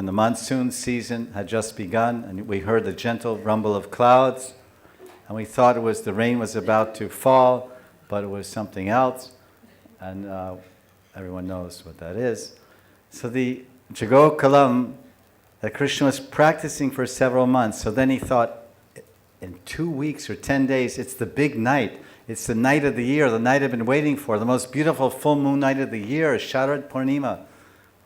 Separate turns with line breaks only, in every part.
And the monsoon season had just begun, and we heard the gentle rumble of clouds, and we thought it was the rain was about to fall, but it was something else, and everyone knows what that is. So the Jago Kalam that Krishna was practicing for several months, so then he thought, in 2 weeks or 10 days, it's the big night. It's the night of the year, the night I've been waiting for, the most beautiful full moon night of the year, Sharad Purnima.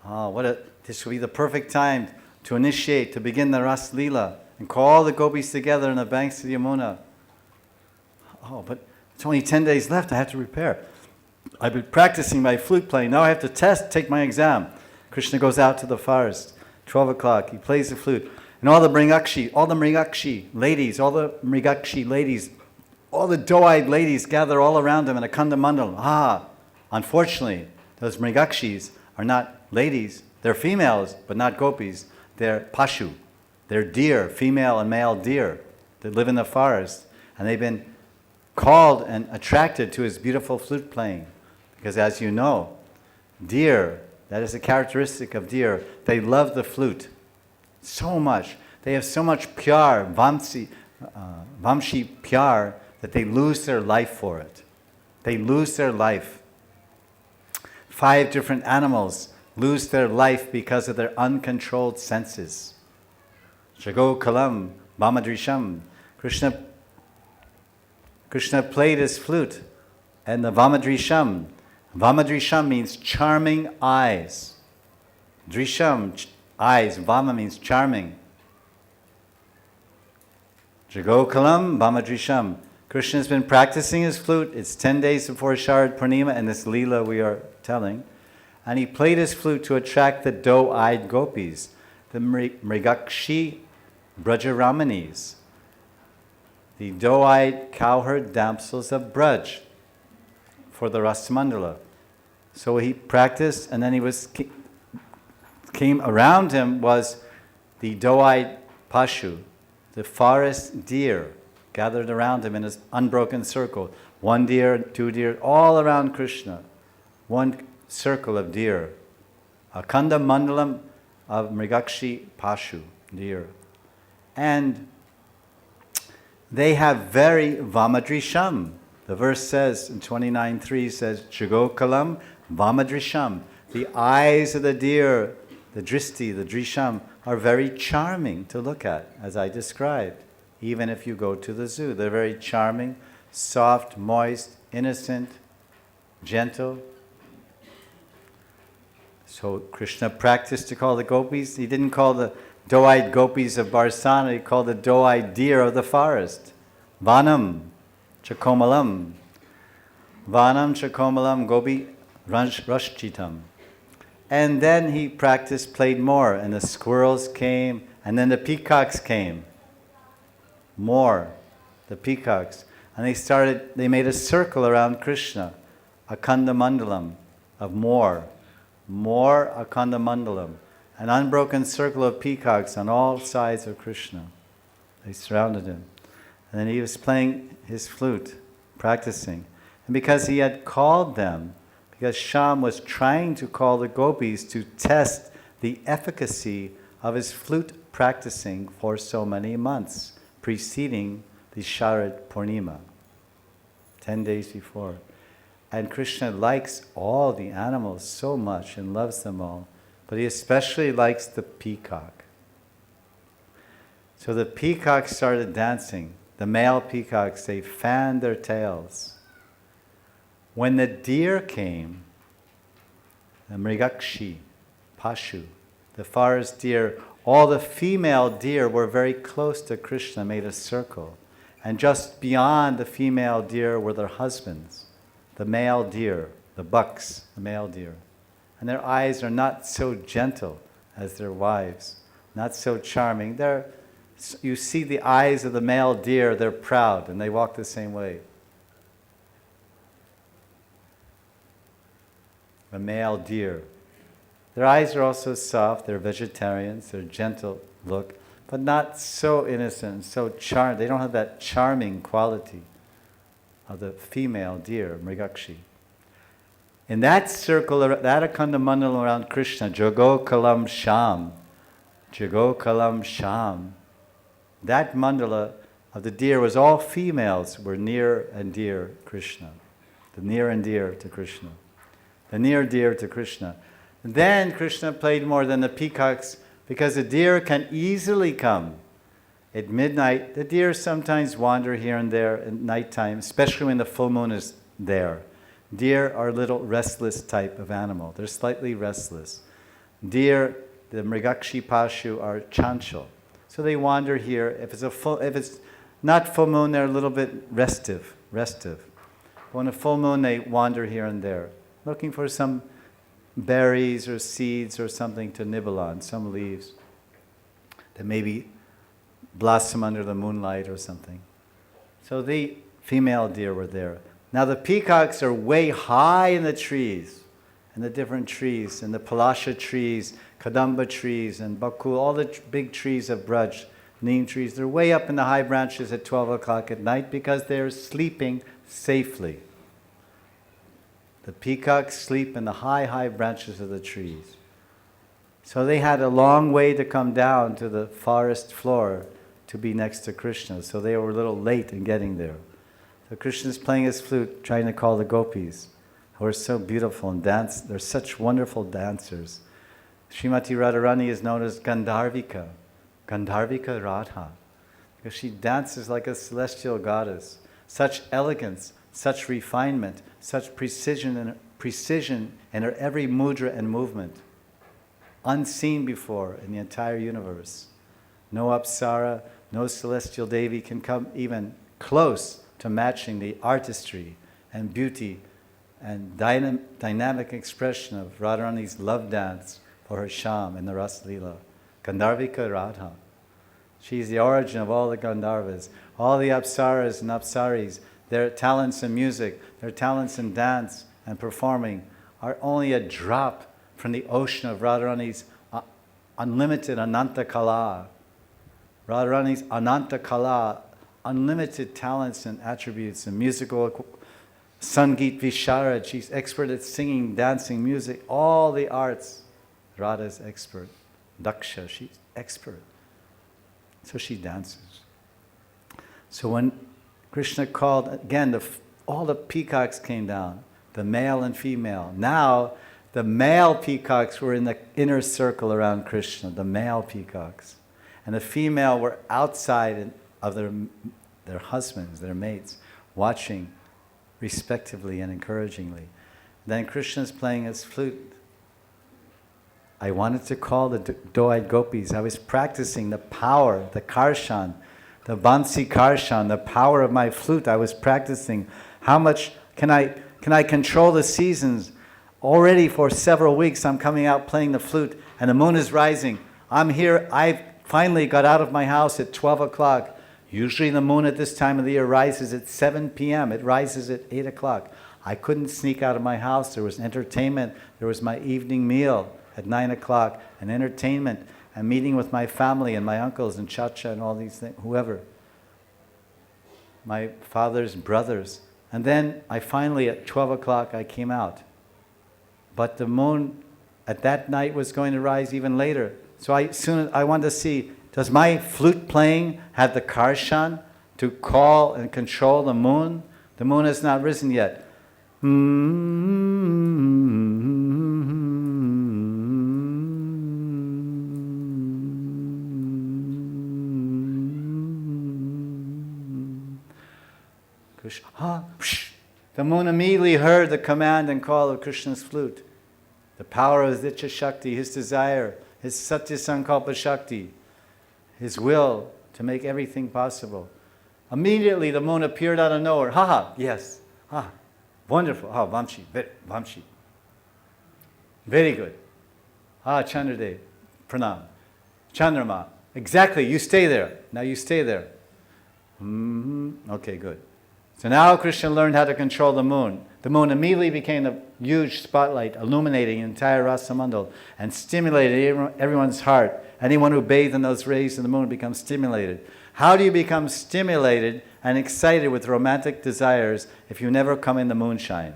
Oh, this will be the perfect time to initiate, to begin the Ras Leela, and call all the gopis together on the banks of the Yamuna. Oh, but it's only 10 days left, I have to prepare. I've been practicing my flute playing, now I have to take my exam. Krishna goes out to the forest, 12 o'clock, he plays the flute, and all the Mrigakshi ladies, all the doe-eyed ladies gather all around him in a Kanda Mandal. Unfortunately, those Mrigakshis are not ladies. They're females, but not gopis. They're pashu. They're deer, female and male deer that live in the forest. And they've been called and attracted to his beautiful flute playing. Because as you know, deer, that is a characteristic of deer, they love the flute so much. They have so much pyar, Vamsi pyar, that they lose their life for it. They lose their life. 5 different animals lose their life because of their uncontrolled senses. Jago Kalam, Vamadrisham. Krishna played his flute, and the Vamadrisham. Vamadrisham means charming eyes. Drisham, eyes. Vama means charming. Jago Kalam, Vamadrisham. Krishna has been practicing his flute. It's 10 days before Sharad Purnima, and this Leela we are telling. And he played his flute to attract the doe-eyed gopis, the Mrigakshi Brajramanis, the doe-eyed cowherd damsels of Braj for the Rasmandala. So he practiced, and then came around him was the doe-eyed pashu, the forest deer, gathered around him in his unbroken circle. 1 deer, 2 deer, all around Krishna. 1 circle of deer. Akanda Mandalam of Mrigakshi Pashu, deer. And they have very Vamadrisham. The verse says, in 29:3 says, Jago Kalam Vamadrisham. The eyes of the deer, the dristi, the drisham, are very charming to look at, as I described. Even if you go to the zoo, they're very charming, soft, moist, innocent, gentle. So Krishna practiced to call the gopis. He didn't call the doe-eyed gopis of Barsana, he called the doe-eyed deer of the forest. Vanam chakomalam. Vanam chakomalam gopi rashchitam. And then he played more, and the squirrels came, and then the peacocks came. More, the peacocks. And they made a circle around Krishna, Akanda Mandalam, of more Akanda Mandalam, an unbroken circle of peacocks on all sides of Krishna. They surrounded him. And then he was playing his flute, practicing. And because he had called them, because Shyam was trying to call the gopis to test the efficacy of his flute practicing for so many months, preceding the Sharad Purnima, 10 days before. And Krishna likes all the animals so much and loves them all, but he especially likes the peacock. So the peacocks started dancing. The male peacocks, they fanned their tails. When the deer came, the Mrigakshi, Pashu, the forest deer, all the female deer were very close to Krishna, made a circle. And just beyond the female deer were their husbands, the male deer, the bucks, the male deer. And their eyes are not so gentle as their wives, not so charming. You see the eyes of the male deer, they're proud, and they walk the same way. The male deer. Their eyes are also soft, they're vegetarians, they're gentle look, but not so innocent, so charming. They don't have that charming quality of the female deer, Mrigakshi. In that circle, that Akanda Mandala around Krishna, Jago Kalam Sham, Jagokalam Sham. That mandala of the deer was all females were near and dear Krishna. The near and dear to Krishna. The near dear to Krishna. Then Krishna played more than the peacocks because the deer can easily come. At midnight, the deer sometimes wander here and there at nighttime, especially when the full moon is there. Deer are a little restless type of animal. They're slightly restless. Deer, the Mrigakshi Pashu, are chanchal. So they wander here. If it's not full moon, they're a little bit restive. When a full moon, they wander here and there, looking for some berries or seeds or something to nibble on, some leaves that maybe blossom under the moonlight or something. So the female deer were there. Now the peacocks are way high in the trees, in the different trees, in the palasha trees, kadamba trees, and bakul, all the big trees of Braj, neem trees. They're way up in the high branches at 12 o'clock at night because they're sleeping safely. The peacocks sleep in the high branches of the trees. So they had a long way to come down to the forest floor to be next to Krishna. So they were a little late in getting there. So Krishna's playing his flute, trying to call the gopis, who are so beautiful and dance. They're such wonderful dancers. Srimati Radharani is known as Gandharvika Radha, because she dances like a celestial goddess. Such elegance, such refinement, such precision in her every mudra and movement, unseen before in the entire universe. No Apsara, no celestial Devi can come even close to matching the artistry and beauty and dynamic expression of Radharani's love dance for her Sham in the Ras Leela. Gandharvika Radha. She's the origin of all the Gandharvas. All the Apsaras and Apsaris, their talents in music, their talents in dance and performing are only a drop from the ocean of Radharani's unlimited Ananta Kala. Radharani's Ananta Kala, unlimited talents and attributes and musical Sangeet Visharad. She's expert at singing, dancing, music, all the arts. Radha's expert. Daksha, she's expert. So she dances. So when Krishna called, again, all the peacocks came down, the male and female. Now, the male peacocks were in the inner circle around Krishna, the male peacocks. And the female were outside of their husbands, their mates, watching respectively and encouragingly. Then Krishna's playing his flute. I wanted to call the doe-eyed gopis. I was practicing the power, the karshan, the Vamsi karshan, the power of my flute. I was practicing how much can I control the seasons. Already for several weeks I'm coming out playing the flute and the moon is rising. I'm here, I've finally got out of my house at 12 o'clock. Usually the moon at this time of the year rises at 7 p.m. It rises at 8 o'clock. I couldn't sneak out of my house. There was entertainment. There was my evening meal at 9 o'clock, and entertainment, and meeting with my family and my uncles and chacha and all these things, whoever. My father's brothers. And then I finally, at 12 o'clock, I came out. But the moon at that night was going to rise even later. So I wanted to see, does my flute playing have the karshan to call and control the moon? The moon has not risen yet. The moon immediately heard the command and call of Krishna's flute. The power of his Ichcha Shakti, his desire, his Satya Sankalpa Shakti, his will to make everything possible. Immediately the moon appeared out of nowhere. Yes. Wonderful. Vamsi. Very good. Chandradev, pranam. Chandrama. Exactly, you stay there. Now you stay there. Okay, good. So now Krishna learned how to control the moon. The moon immediately became a huge spotlight, illuminating the entire Rasamandal and stimulated everyone's heart. Anyone who bathed in those rays of the moon becomes stimulated. How do you become stimulated and excited with romantic desires if you never come in the moonshine?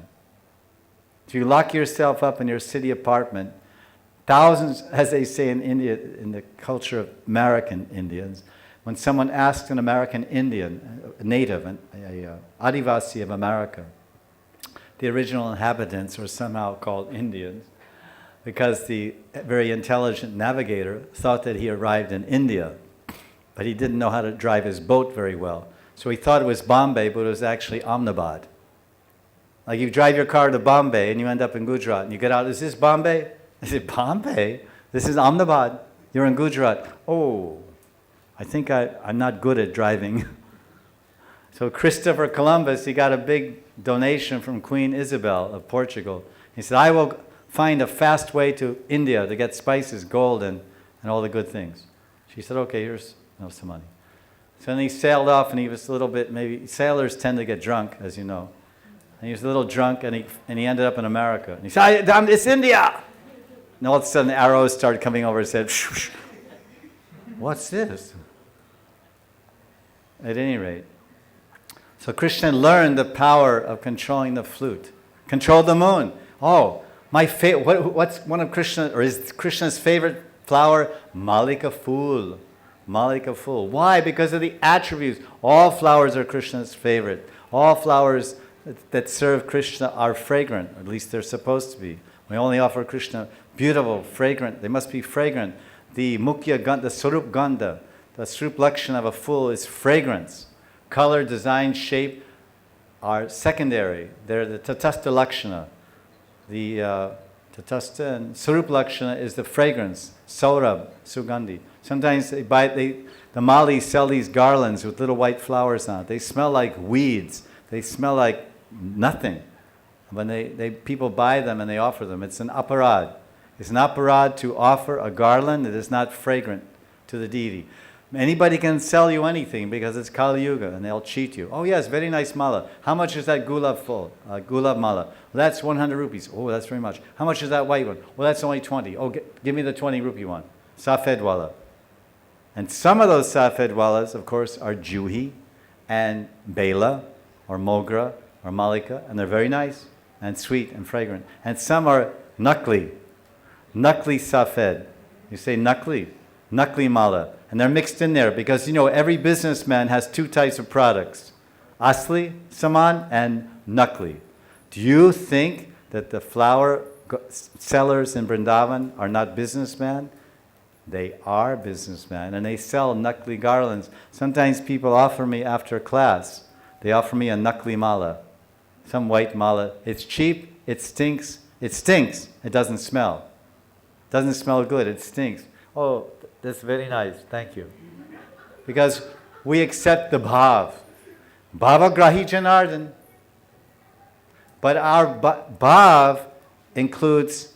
If you lock yourself up in your city apartment, Thousands, as they say in India, in the culture of American Indians, when someone asks an American Indian, a native, a Adivasi of America, the original inhabitants were somehow called Indians because the very intelligent navigator thought that he arrived in India, but he didn't know how to drive his boat very well. So he thought it was Bombay, but it was actually Ahmedabad. Like you drive your car to Bombay and you end up in Gujarat and you get out, is this Bombay? I said, Bombay? This is Ahmedabad. You're in Gujarat. Oh, I think I'm not good at driving. So Christopher Columbus, he got a big donation from Queen Isabel of Portugal. He said, I will find a fast way to India to get spices, gold, and all the good things. She said, okay, here's some money. So then he sailed off, and he was a little bit, maybe, sailors tend to get drunk, as you know. And he was a little drunk, and he ended up in America. And he said, it's India! And all of a sudden, arrows started coming over his head. What's this? At any rate. So Krishna learned the power of controlling the flute. Control the moon. Oh, what's one of Krishna, or is Krishna's favorite flower? Malika Fool. Malika Fool. Why? Because of the attributes. All flowers are Krishna's favorite. All flowers that serve Krishna are fragrant, or at least they're supposed to be. We only offer Krishna beautiful, fragrant. They must be fragrant. The Mukhya Gandha, the Swarup Gandha, the Swarup Lakshana of a fool is fragrance. Color, design, shape are secondary. They're the Tatastha Lakshana. The Tatastha and Swarup Lakshana is the fragrance, Saurabh, Sugandhi. Sometimes the Malis sell these garlands with little white flowers on it. They smell like weeds. They smell like nothing. When people buy them and they offer them, it's an aparad. It's an aparad to offer a garland that is not fragrant to the deity. Anybody can sell you anything because it's Kali Yuga and they'll cheat you. Oh yes, very nice mala. How much is that gulab full? Gulab mala. Well, that's 100 rupees. Oh, that's very much. How much is that white one? Well, that's only 20. Oh, give me the 20 rupee one. Safed wala. And some of those safed walas, of course, are juhi and bela or mogra or malika, and they're very nice and sweet and fragrant. And some are nakli safed. You say nakli mala. And they're mixed in there because, every businessman has two types of products. Asli, saman, and nakli. Do you think that the flower sellers in Vrindavan are not businessmen? They are businessmen, and they sell nakli garlands. Sometimes people offer me after class, they offer me a nakli mala, some white mala. It's cheap, it stinks. It doesn't smell. It doesn't smell good, it stinks. Oh, that's very nice, thank you. Because we accept the bhav. Bhava grahi janardan. But our bhav includes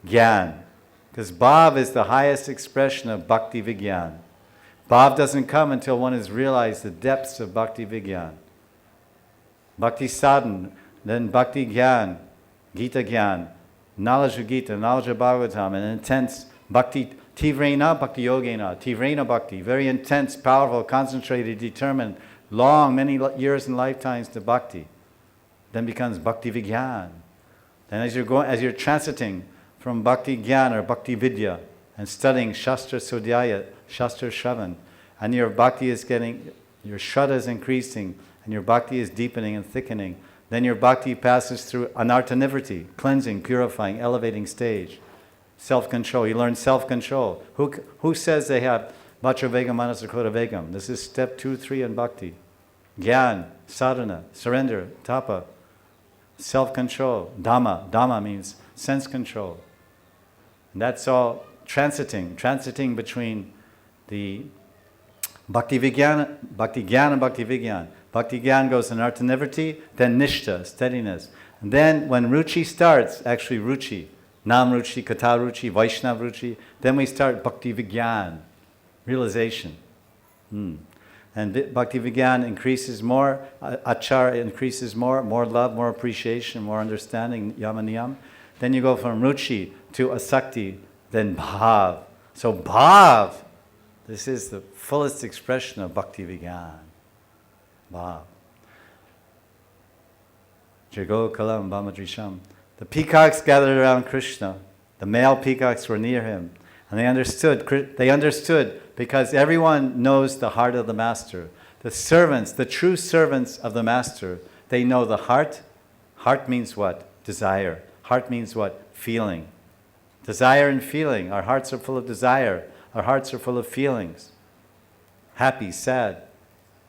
gyan. Because bhav is the highest expression of bhakti vigyan. Bhav doesn't come until one has realized the depths of bhakti vigyan. Bhakti sadhan, then bhakti gyan, Gita gyan, knowledge of Gita, knowledge of Bhagavatam, and intense bhakti. Tivrena bhakti yogena, tivrena bhakti, very intense, powerful, concentrated, determined, long, many years and lifetimes to bhakti. Then becomes bhakti vigyan. Then as you're transiting from bhakti gyan or bhakti vidya and studying shastra sodhyaya, shastra shravan, and your bhakti is your shraddha is increasing, and your bhakti is deepening and thickening, then your bhakti passes through anartha-nivriti, cleansing, purifying, elevating stage. Self-control. You learn self-control. Who says they have Vajravegam, Manasakota Vegam? This is step 2, 3 in bhakti. Gyan, sadhana, surrender, tapa, self-control. Dhamma means sense control. And that's all transiting between the bhakti vigyan and bhakti vigyan. Bhakti gyan goes in artha-nivriti, then nishta, steadiness. And then when ruchi starts, actually ruchi, Nam Ruchi, Katha Ruchi, Vaishnav Ruchi. Then we start Bhakti Vigyan, realization. And Bhakti Vigyan increases more, Achar increases more love, more appreciation, more understanding, Yama Niyam. Then you go from Ruchi to Asakti, then Bhav. So Bhav, this is the fullest expression of Bhakti Vigyan. Bhav. Jago Kalam Vamadrisham. The peacocks gathered around Krishna. The The male peacocks were near him. And they understood because everyone knows the heart of the master. The servants, the true servants of the master, they know the heart. Heart means what? Desire. Heart means what? Feeling. Desire and feeling. Our hearts are full of desire. Our hearts are full of feelings. Happy, sad.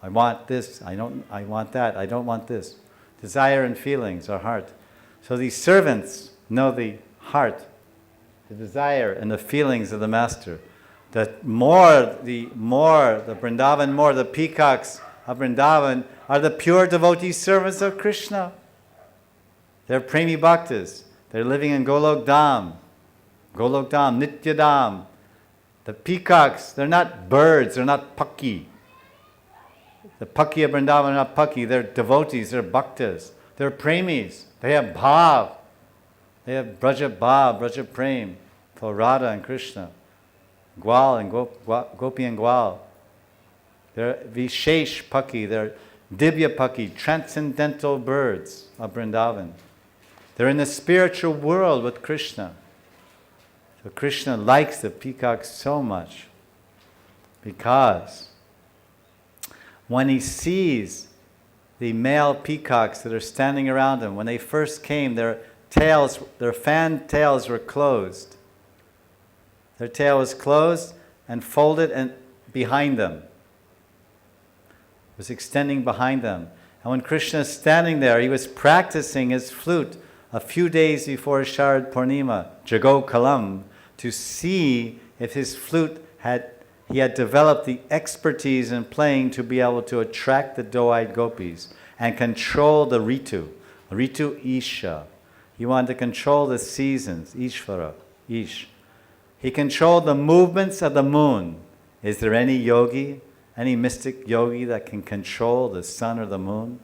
I want this. I want that. I don't want this. Desire and feelings, our heart. So these servants know the heart, the desire and the feelings of the master. The Vrindavan, the peacocks of Vrindavan are the pure devotee servants of Krishna. They're premi bhaktas. They're living in Golok Dham, Nitya Dham. The peacocks, they're not birds, they're not paki. The paki of Vrindavan are not paki, they're devotees, they're bhaktas. They're premis, they have bhav. They have braja bhav, braja prem for Radha and Krishna. Gwal and Gopi and Gwal. They're Vishesh Paki, they're Divya Paki, transcendental birds of Vrindavan. They're in the spiritual world with Krishna. So Krishna likes the peacocks so much because when he sees the male peacocks that are standing around him, when they first came, their fan tails were closed. Their tail was closed and folded and behind them. It was extending behind them. And when Krishna is standing there, he was practicing his flute a few days before Sharad Purnima, Jago Kalam, to see if his flute he had developed the expertise in playing to be able to attract the doe-eyed gopis and control the Ritu Isha. He wanted to control the seasons, Ishvara, Ish. He controlled the movements of the moon. Is there any yogi, any mystic yogi that can control the sun or the moon?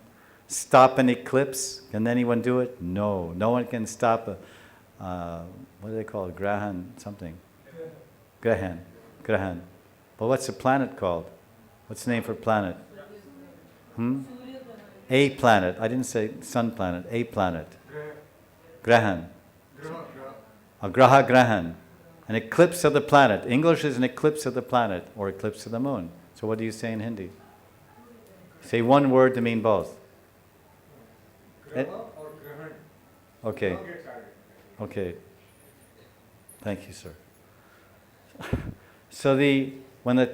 Stop an eclipse? Can anyone do it? No. No one can stop what do they call it? Grahan something. Grahan. But what's the planet called? What's the name for planet? A planet. I didn't say sun planet. A planet. Grahan. A grahan. An eclipse of the planet. English is an eclipse of the planet or eclipse of the moon. So what do you say in Hindi? Say one word to mean both. Okay. Okay. Thank you, sir. So when the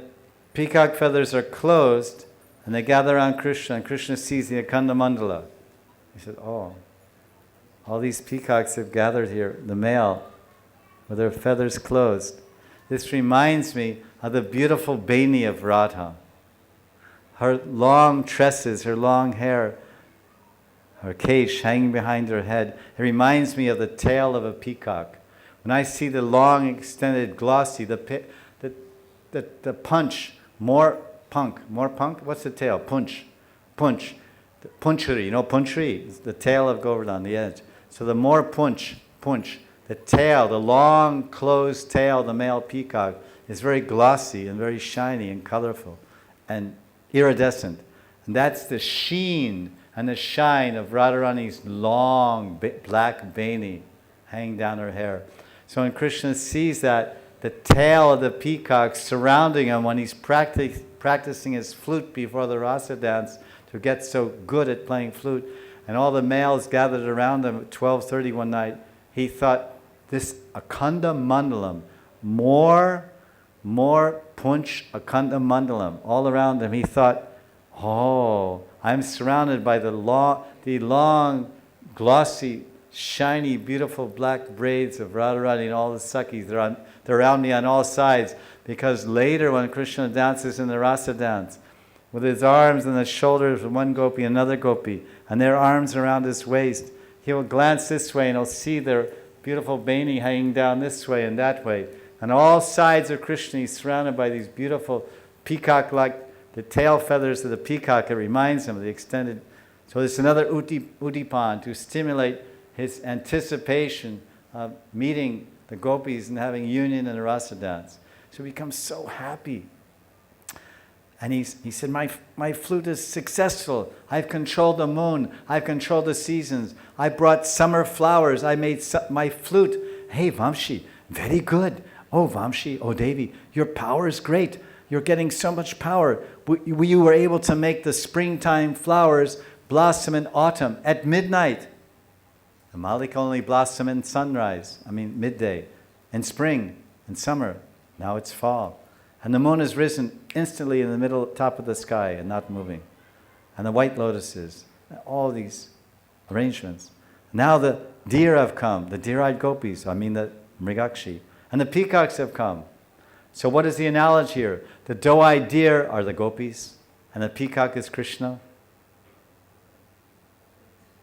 peacock feathers are closed and they gather around Krishna and Krishna sees the Akhanda Mandala, he said, oh, all these peacocks have gathered here, the male, with their feathers closed. This reminds me of the beautiful Beni of Radha. Her long tresses, her long hair, her kesh hanging behind her head. It reminds me of the tail of a peacock. When I see the long, extended, glossy, the punch, more punk. What's the tail? Punch. The punchari, you know punchari? It's the tail of Govardhan, the edge. So the more punch, the tail, the long, closed tail of the male peacock is very glossy and very shiny and colorful and iridescent. And that's the sheen and the shine of Radharani's long black beni hanging down her hair. So when Krishna sees that, the tail of the peacock surrounding him when he's practicing his flute before the rasa dance to get so good at playing flute, and all the males gathered around him at 12:30 one night, he thought, this Akhanda Mandalam, more punch Akhanda Mandalam all around him. He thought, oh, I'm surrounded by the long, glossy, shiny, beautiful black braids of Radharani and all the Sakhis. They're around me on all sides, because later when Krishna dances in the rasa dance, with his arms and the shoulders of one gopi, another gopi, and their arms around his waist, he will glance this way and he'll see their beautiful beni hanging down this way and that way. On all sides of Krishna, he's surrounded by these beautiful peacock-like, the tail feathers of the peacock. It reminds him of the extended. So it's another udipan to stimulate his anticipation of meeting the gopis and having union in the rasa dance. So he becomes so happy. And he said, my flute is successful. I've controlled the moon. I've controlled the seasons. I brought summer flowers. I made my flute hey Vamsi, very good. Oh Vamsi, oh Devi, your power is great. You're getting so much power. You were able to make the springtime flowers blossom in autumn at midnight. The Malik only blossom in midday, in spring, in summer. Now it's fall. And the moon has risen instantly in the middle, top of the sky and not moving. And the white lotuses, all these arrangements. Now the deer have come, the deer-eyed gopis, the mrigakshi. And the peacocks have come. So what is the analogy here? The doe-eyed deer are the gopis, and the peacock is Krishna.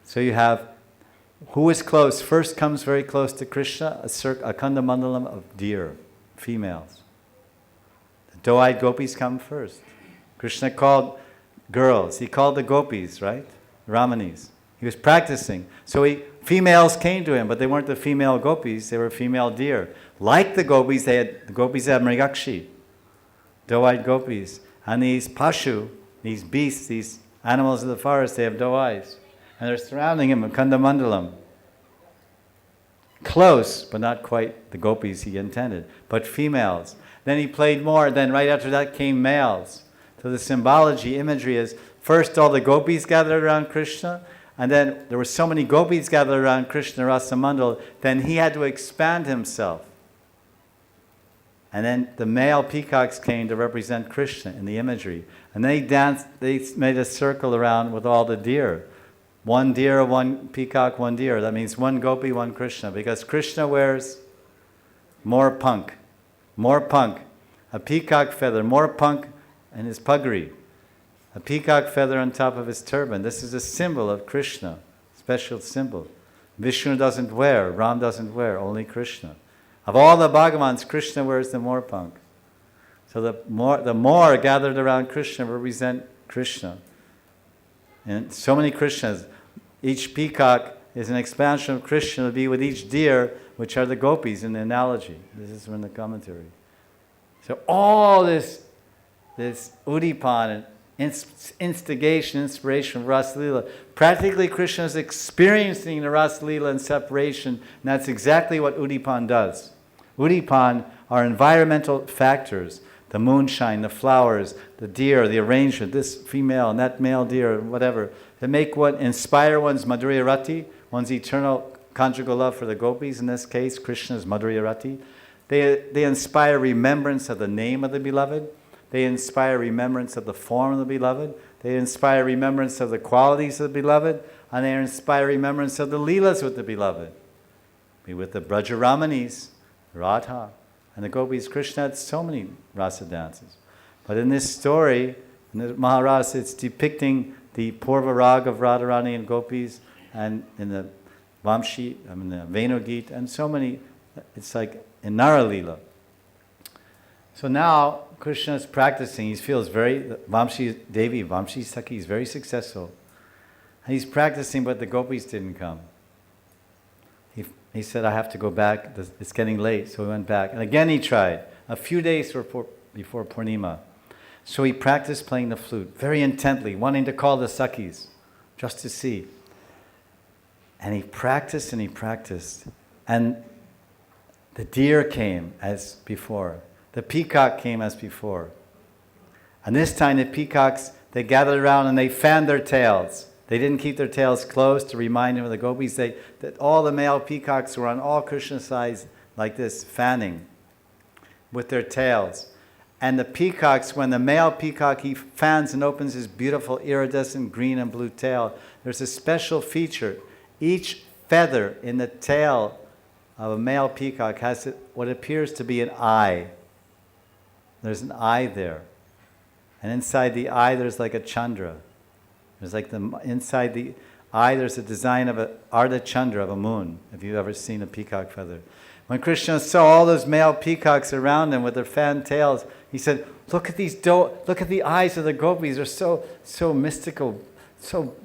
So you have, who is close? First comes very close to Krishna, a kanda mandalam of deer, females. The doe-eyed gopis come first. Krishna called girls, he called the gopis, right? Ramanis. He was practicing. So females came to him, but they weren't the female gopis, they were female deer. Like the gopis had mrigakshi, doe-eyed gopis. And these pashu, these beasts, these animals of the forest, they have doe eyes. And they're surrounding him in kanda mandalam. Close, but not quite the gopis he intended, but females. Then he played more, then right after that came males. So the symbology, imagery is, first all the gopis gathered around Krishna, and then there were so many gopis gathered around Krishna Rasamandal, then he had to expand himself. And then the male peacocks came to represent Krishna in the imagery. And they danced, they made a circle around with all the deer. One deer, one peacock, one deer. That means one gopi, one Krishna. Because Krishna wears more punk. More punk. A peacock feather, more punk in his pugri. A peacock feather on top of his turban. This is a symbol of Krishna, special symbol. Vishnu doesn't wear, Ram doesn't wear, only Krishna. Of all the Bhagavans, Krishna wears the more punk. So the more gathered around Krishna represent Krishna. And so many Krishnas. Each peacock is an expansion of Krishna to be with each deer, which are the gopis in the analogy. This is from the commentary. So all this Udipan and instigation, inspiration of Rasa Leela. Practically, Krishna is experiencing the Rasa Leela and separation, and that's exactly what Udipan does. Udipan are environmental factors, the moonshine, the flowers, the deer, the arrangement, this female and that male deer, whatever, that inspire one's Madhurya Rati, one's eternal conjugal love for the gopis, in this case, Krishna's Madhurya Rati. They inspire remembrance of the name of the beloved. They inspire remembrance of the form of the beloved. They inspire remembrance of the qualities of the beloved. And they inspire remembrance of the leelas with the beloved. Be with the Brajaramanis, Radha, and the gopis. Krishna had so many rasa dances. But in this story, in the Maharaj, it's depicting the Purva Rag of Radharani and gopis, and in the Vamsi, the Venu Geet, and so many, it's like in Naralila. So now Krishna is practicing. He feels Vamsi Sakhi is very successful. And he's practicing, but the gopis didn't come. He said, I have to go back. It's getting late. So he went back. And again he tried, a few days before Purnima. So he practiced playing the flute very intently, wanting to call the Sakhis, just to see. And he practiced and he practiced. And the deer came as before. The peacock came as before. And this time the peacocks, they gathered around and they fanned their tails. They didn't keep their tails closed to remind him of the gopis. That all the male peacocks were on all Krishna's sides like this, fanning with their tails. And the peacocks, when the male peacock, he fans and opens his beautiful iridescent green and blue tail, there's a special feature. Each feather in the tail of a male peacock has what appears to be an eye. There's an eye there. And inside the eye, there's like a chandra. There's like inside the eye, there's a design of an Ardha Chandra, of a moon, if you've ever seen a peacock feather. When Krishna saw all those male peacocks around him with their fan tails, he said, look at the eyes of the gopis. They're so mystical, so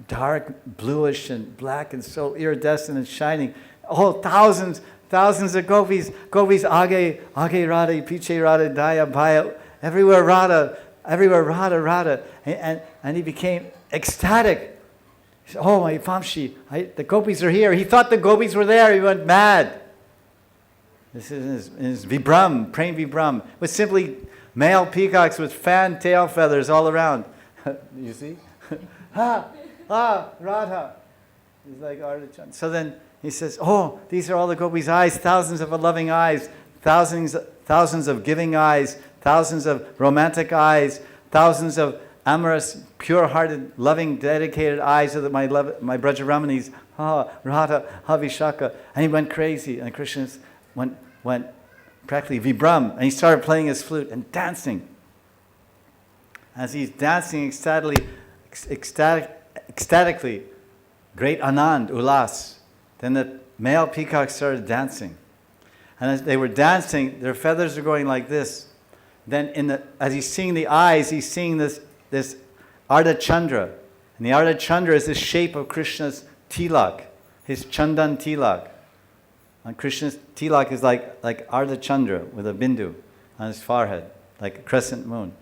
dark, bluish and black and so iridescent and shining. Oh, thousands of gopis, age Radha, piche Radha, daya bhaya, everywhere Radha. And he became ecstatic. He said, oh, my Vamsi, the gopis are here. He thought the gopis were there. He went mad. This is in his Vibram, Prem Vibram, with simply male peacocks with fan tail feathers all around. You see? Radha. He's like Ardachan. So then he says, oh, these are all the gopis' eyes, thousands of loving eyes, thousands of giving eyes, thousands of romantic eyes, thousands of amorous, pure-hearted, loving, dedicated eyes of my Brajramanis. Radha, Havishaka. And he went crazy. And Krishna went practically vibram. And he started playing his flute and dancing. As he's dancing ecstatically, great anand, ulas. Then the male peacocks started dancing. And as they were dancing, their feathers are going like this. Then as he's seeing the eyes, he's seeing this Ardha Chandra. And the Ardha Chandra is the shape of Krishna's tilak, his Chandan tilak. And Krishna's tilak is like Ardha Chandra with a bindu on his forehead, like a crescent moon.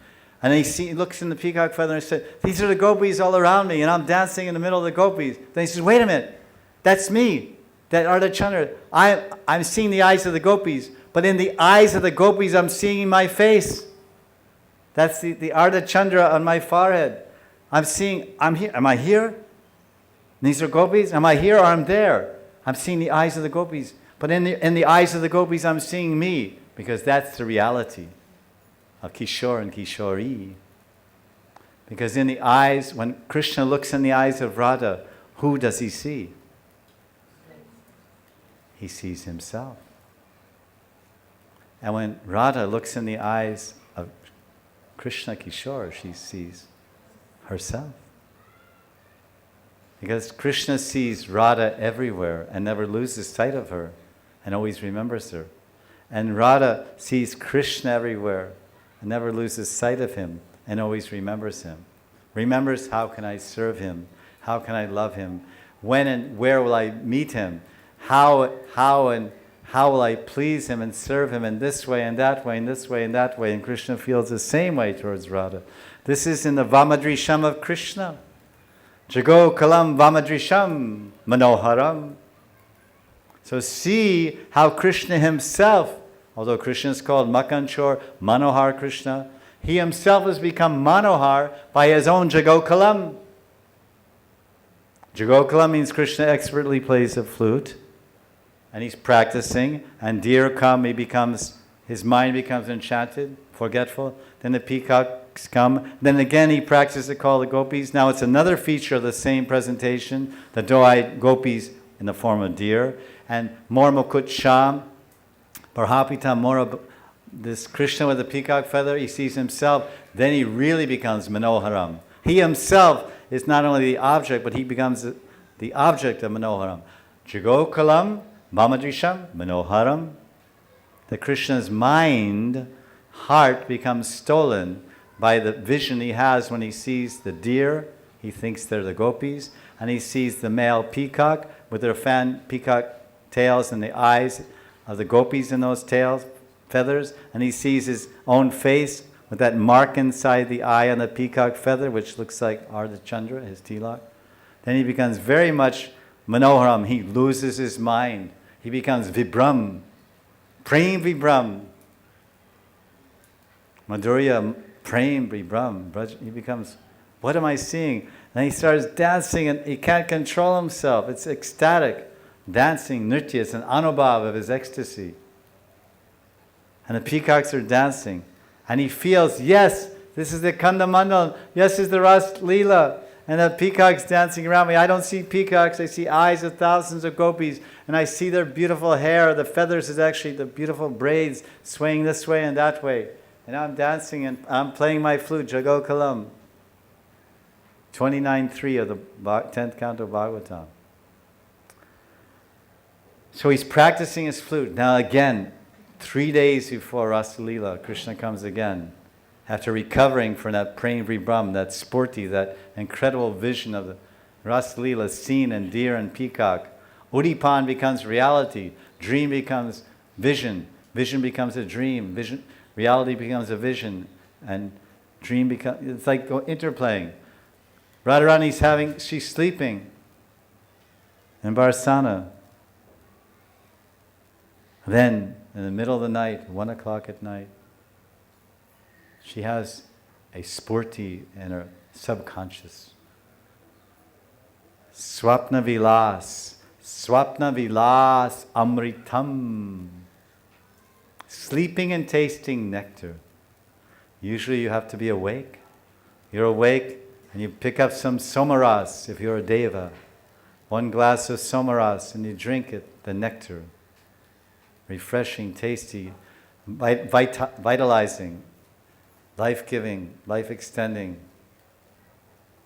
And he looks in the peacock feather and says, these are the gopis all around me, and I'm dancing in the middle of the gopis. Then he says, wait a minute, that's me, that Ardha Chandra. I'm seeing the eyes of the gopis, but in the eyes of the gopis, I'm seeing my face. That's the Ardha Chandra on my forehead. I'm here. Am I here? These are gopis. Am I here or I'm there? I'm seeing the eyes of the gopis. But in the eyes of the gopis, I'm seeing me, because that's the reality of Kishore and Kishori. Because in the eyes, when Krishna looks in the eyes of Radha, who does he see? He sees himself. And when Radha looks in the eyes of Krishna Kishore, she sees herself. Because Krishna sees Radha everywhere and never loses sight of her and always remembers her. And Radha sees Krishna everywhere and never loses sight of him and always remembers him. Remembers, how can I serve him? How can I love him? When and where will I meet him? How will I please him and serve him in this way and that way and this way and that way? And Krishna feels the same way towards Radha. This is in the Vamadrisham of Krishna. Jago kalam Vamadrisham Manoharam. So see how Krishna himself, although Krishna is called Makanchor, Manohar Krishna, he himself has become Manohar by his own Jagokalam. Jagokalam means Krishna expertly plays the flute, and he's practicing, and deer come, his mind becomes enchanted, forgetful. Then the peacocks come. Then again he practices to call the gopis. Now it's another feature of the same presentation, the doe-eyed gopis in the form of deer. And Mor Mukut Sham, Parhapita Mora, this Krishna with the peacock feather, he sees himself, then he really becomes Manoharam. He himself is not only the object, but he becomes the object of Manoharam. Jagokalam, Vamadrisham, Manoharam. The Krishna's heart becomes stolen by the vision he has when he sees the deer. He thinks they're the gopis. And he sees the male peacock with their fan peacock tails and the eyes of the gopis in those tails, feathers. And he sees his own face with that mark inside the eye on the peacock feather, which looks like Ardha Chandra, his tilak. Then he becomes very much Manoharam. He loses his mind. He becomes Vibram, Prem Vibram. Madhurya, Prem Vibram. He becomes, what am I seeing? And he starts dancing and he can't control himself. It's ecstatic. Dancing, nritya, it's an anubhav of his ecstasy. And the peacocks are dancing. And he feels, yes, this is the Kanda Mandal. Yes, this is the Ras Leela. And the peacocks dancing around me. I don't see peacocks. I see eyes of thousands of gopis. And I see their beautiful hair. The feathers is actually the beautiful braids swaying this way and that way. And I'm dancing and I'm playing my flute, Jago Kalam. 29.3 of the 10th canto of Bhagavatam. So he's practicing his flute. Now again, 3 days before Rasa Leela, Krishna comes again. After recovering from that Prem Vibram, that sporty, that incredible vision of the Rasa Leela seen in deer and peacock. Udipan becomes reality. Dream becomes vision. Vision becomes a dream. Reality becomes a vision. And dream becomes, it's like interplaying. Radharani's she's sleeping in Barsana. Then, in the middle of the night, 1 o'clock at night, she has a spurti in her subconscious. Swapna vilas amritam. Sleeping and tasting nectar. Usually you have to be awake. You're awake and you pick up some somaras if you're a deva. 1 glass of somaras and you drink it, the nectar. Refreshing, tasty, vitalizing, life-giving, life-extending.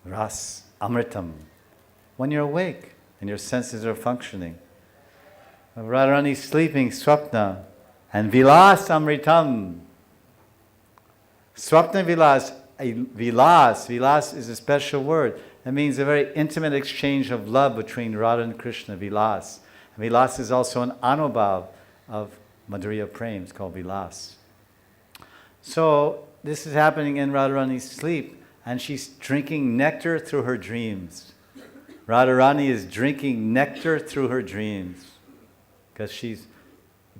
Ras, amritam. When you're awake and your senses are functioning. Radharani's sleeping, swapna, and vilas amritam. Swapna vilas, vilas is a special word. It means a very intimate exchange of love between Radha and Krishna, vilas. And vilas is also an anubhav of Madhurya Prem. It's called vilas. So this is happening in Radharani's sleep, and she's drinking nectar through her dreams. Radharani is drinking nectar through her dreams because she's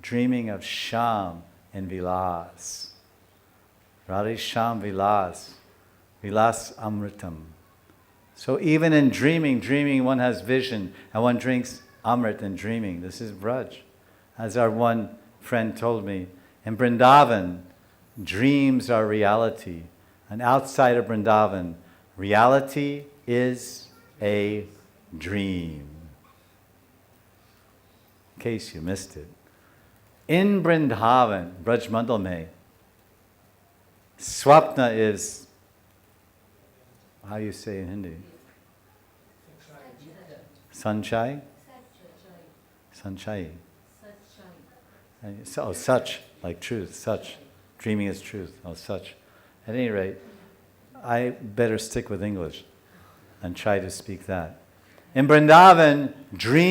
dreaming of Sham and Vilas. Radhe Sham Vilas. Vilas Amritam. So even in dreaming one has vision and one drinks Amrit in dreaming. This is Braj. As our one friend told me, in Vrindavan, dreams are reality. And outside of Vrindavan, reality is a dream. In case you missed it. In Vrindavan, Braj Mandal Mein, Swapna is, how you say in Hindi? Sanchai? Sanchai. Oh, such, like truth, such. Dreaming is truth, oh, such. At any rate, I better stick with English and try to speak that. In Vrindavan, dream